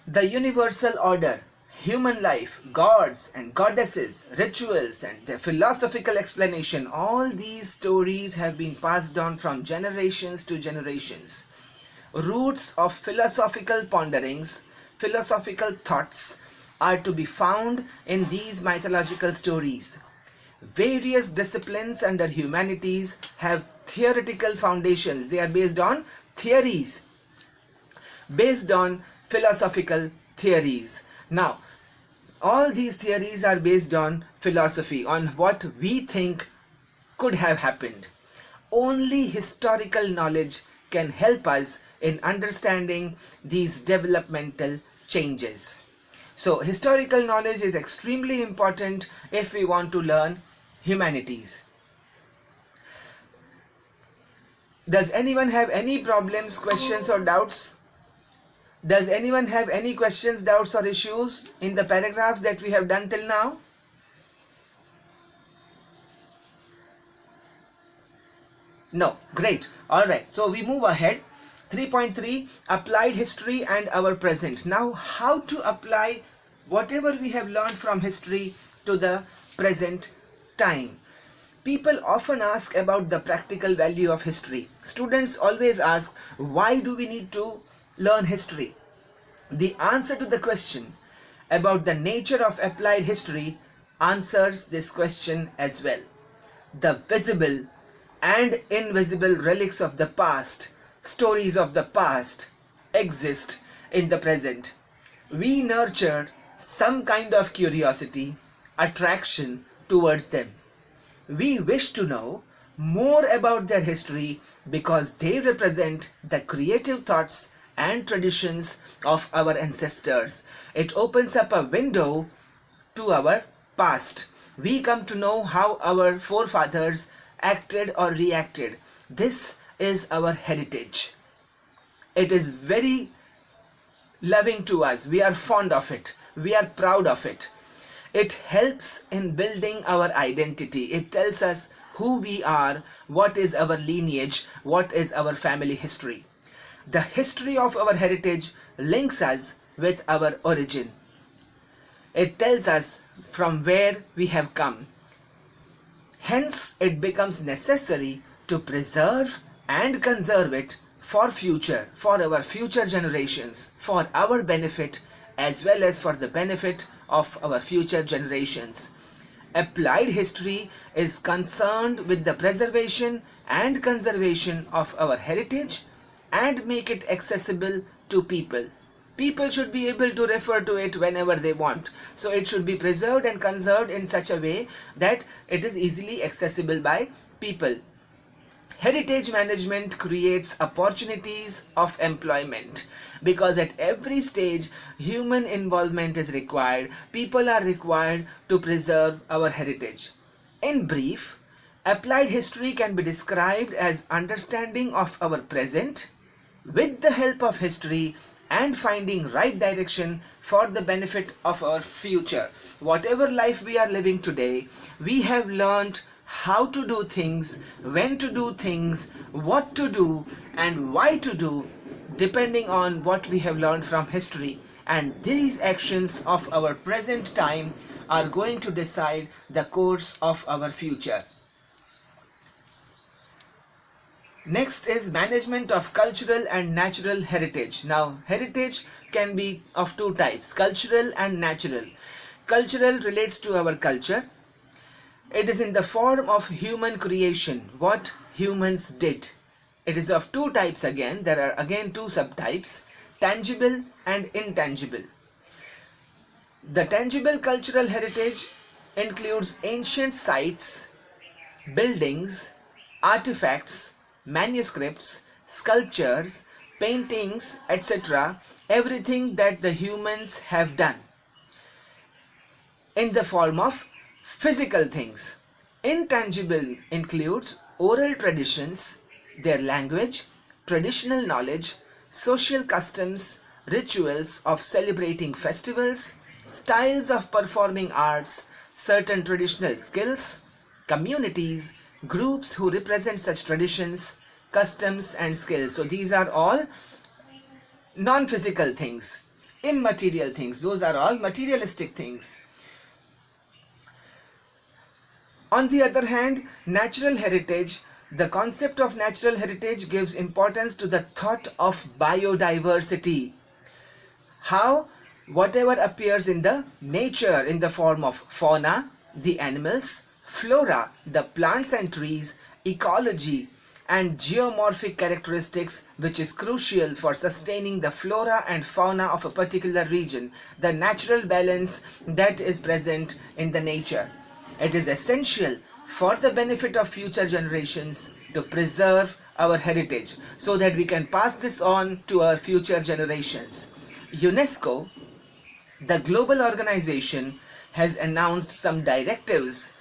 The universal order, human life, gods and goddesses, rituals and their philosophical explanation, all these stories have been passed on from generations to generations. Roots of philosophical ponderings, philosophical thoughts are to be found in these mythological stories. Various disciplines under humanities have theoretical foundations. They are based on theories, based on philosophical theories. Now, all these theories are based on philosophy, on what we think could have happened. Only historical knowledge can help us in understanding these developmental changes. So, historical knowledge is extremely important if we want to learn humanities. Does anyone have any problems, questions or doubts? Does anyone have any questions, doubts or issues in the paragraphs that we have done till now? No. Great. Alright. So we move ahead. 3.3 Applied History and Our Present. Now, how to apply whatever we have learned from history to the present time. People often ask about the practical value of history. Students always ask, why do we need to learn history? The answer to the question about the nature of applied history answers this question as well. The visible and invisible relics of the past, stories of the past, exist in the present. We nurture some kind of curiosity, attraction towards them. We wish to know more about their history because they represent the creative thoughts and traditions of our ancestors. It opens up a window to our past. We come to know how our forefathers acted or reacted. This is our heritage. It is very loving to us. We are fond of it. We are proud of it. It helps in building our identity. It tells us who we are, what is our lineage, what is our family history. The history of our heritage links us with our origin. It tells us from where we have come. Hence, it becomes necessary to preserve and conserve it for our future generations, for our benefit as well as for the benefit of our future generations. Applied history is concerned with the preservation and conservation of our heritage and make it accessible to people. People should be able to refer to it whenever they want. So it should be preserved and conserved in such a way that it is easily accessible by people. Heritage management creates opportunities of employment because at every stage human involvement is required. People are required to preserve our heritage. In brief, applied history can be described as understanding of our present with the help of history and finding right direction for the benefit of our future. Whatever life we are living today, we have learned how to do things, when to do things, what to do and why to do, depending on what we have learned from history. And these actions of our present time are going to decide the course of our future. Next is management of cultural and natural heritage. Now, heritage can be of two types, cultural and natural. Cultural relates to our culture. It is in the form of human creation, what humans did. It is of two types again. There are again two subtypes, tangible and intangible. The tangible cultural heritage includes ancient sites, buildings, artifacts, manuscripts, sculptures, paintings, etc. Everything that the humans have done in the form of physical things. Intangible includes oral traditions, their language, traditional knowledge, social customs, rituals of celebrating festivals, styles of performing arts, certain traditional skills, communities, groups who represent such traditions, customs and skills. So these are all non-physical things. immaterial things. Those are all materialistic things. On the other hand, natural heritage, the concept of natural heritage gives importance to the thought of biodiversity. How whatever appears in the nature in the form of fauna, the animals, flora, the plants and trees, ecology, and geomorphic characteristics, which is crucial for sustaining the flora and fauna of a particular region, the natural balance that is present in the nature. It is essential for the benefit of future generations to preserve our heritage so that we can pass this on to our future generations. UNESCO, the global organization, has announced some directives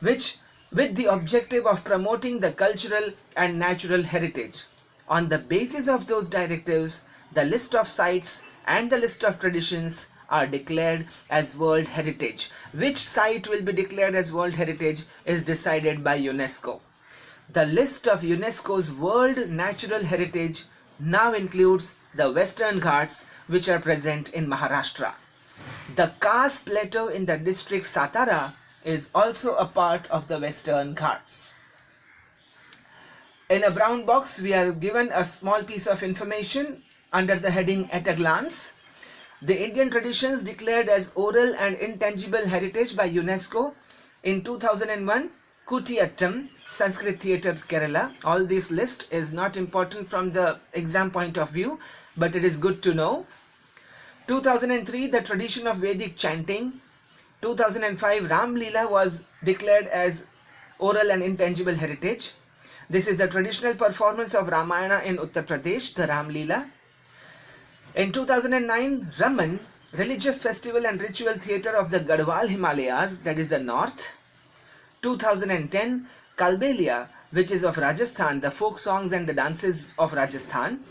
which with the objective of promoting the cultural and natural heritage. On the basis of those directives, the list of sites and the list of traditions are declared as World Heritage. Which site will be declared as World Heritage is decided by UNESCO. The list of UNESCO's World Natural Heritage now includes the Western Ghats, which are present in Maharashtra. The Khas Plateau in the district Satara is also a part of the Western Ghats. In a brown box, we are given a small piece of information under the heading At a Glance. The Indian traditions declared as oral and intangible heritage by UNESCO in 2001, Kutiyattam, Sanskrit Theatre, Kerala. All this list is not important from the exam point of view, but it is good to know. 2003, the tradition of Vedic chanting. 2005, Ram Leela was declared as oral and intangible heritage. This is the traditional performance of Ramayana in Uttar Pradesh, the Ram Leela. In 2009, Raman, religious festival and ritual theatre of the Garhwal Himalayas, that is the north. 2010, Kalbelia, which is of Rajasthan, the folk songs and the dances of Rajasthan.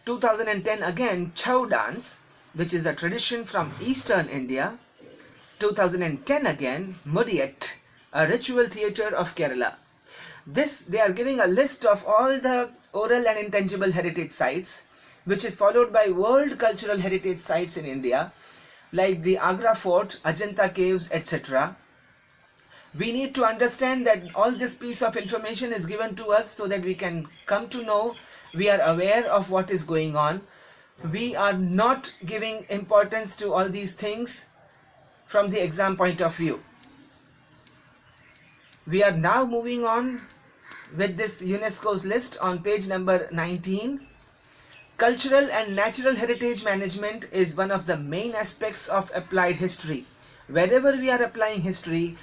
2010 again, Chhau dance, which is a tradition from eastern India. 2010 again, Mudiyat, a ritual theatre of Kerala. This, they are giving a list of all the oral and intangible heritage sites, which is followed by World Cultural Heritage Sites in India, like the Agra Fort, Ajanta Caves, etc. We need to understand that all this piece of information is given to us so that we can come to know, we are aware of what is going on. We are not giving importance to all these things from the exam point of view. We are now moving on with this UNESCO's list on page number 19. Cultural and natural heritage management is one of the main aspects of applied history. Wherever we are applying history,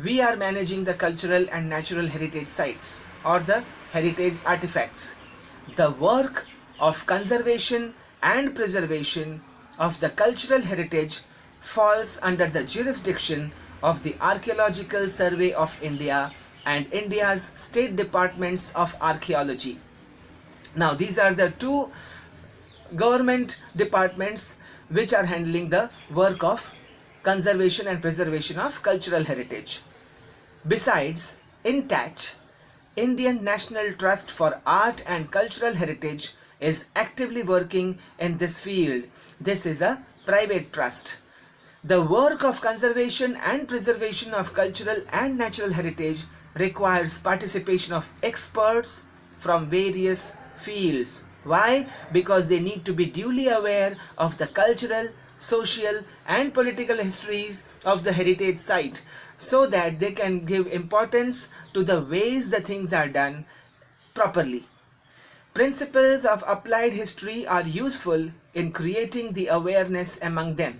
we are managing the cultural and natural heritage sites or the heritage artifacts. The work of conservation and preservation of the cultural heritage falls under the jurisdiction of the Archaeological Survey of India and India's State Departments of Archaeology. Now, these are the two government departments which are handling the work of conservation and preservation of cultural heritage. Besides, INTACH, Indian National Trust for Art and Cultural Heritage, is actively working in this field. This is a private trust. The work of conservation and preservation of cultural and natural heritage requires participation of experts from various fields. Why? Because they need to be duly aware of the cultural, social and political histories of the heritage site so that they can give importance to the ways the things are done properly. Principles of applied history are useful in creating the awareness among them.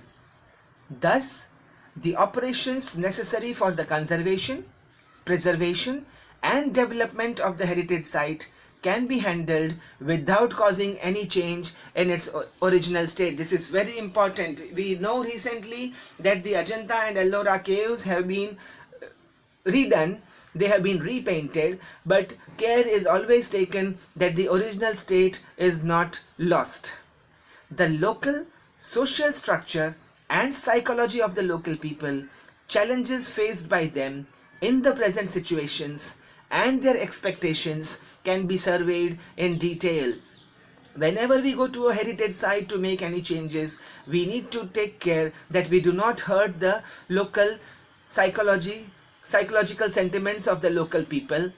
Thus, the operations necessary for the conservation, preservation and development of the heritage site can be handled without causing any change in its original state. This is very important. We know recently that the Ajanta and Ellora caves have been redone, they have been repainted, but care is always taken that the original state is not lost. The local social structure and psychology of the local people, challenges faced by them in the present situations and their expectations can be surveyed in detail. Whenever we go to a heritage site to make any changes, we need to take care that we do not hurt the local psychological sentiments of the local people.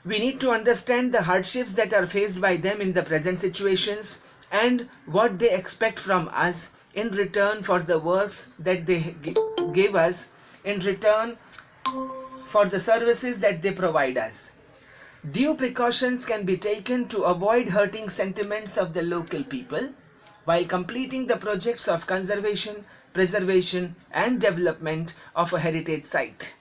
We need to understand the hardships that are faced by them in the present situations and what they expect from us in return for the works that they give us, in return for the services that they provide us. Due precautions can be taken to avoid hurting sentiments of the local people while completing the projects of conservation, preservation and development of a heritage site.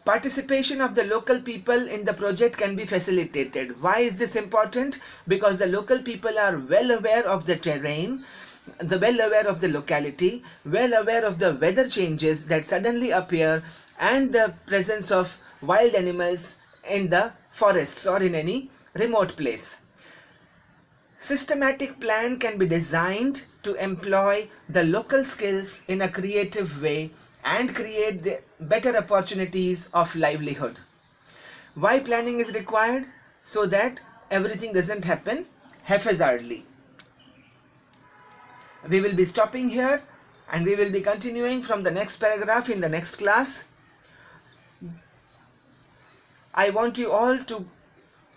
Participation of the local people in the project can be facilitated. Why is this important? Because the local people are well aware of the terrain, well aware of the locality, well aware of the weather changes that suddenly appear and the presence of wild animals in the forests or in any remote place. Systematic plan can be designed to employ the local skills in a creative way and create the better opportunities of livelihood. Why planning is required? So that everything doesn't happen haphazardly. We will be stopping here and we will be continuing from the next paragraph in the next class. I want you all to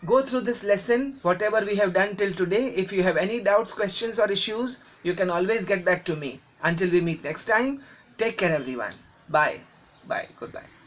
go through this lesson, whatever we have done till today. If you have any doubts, questions or issues, you can always get back to me. Until we meet next time, take care everyone. Bye. Bye. Goodbye.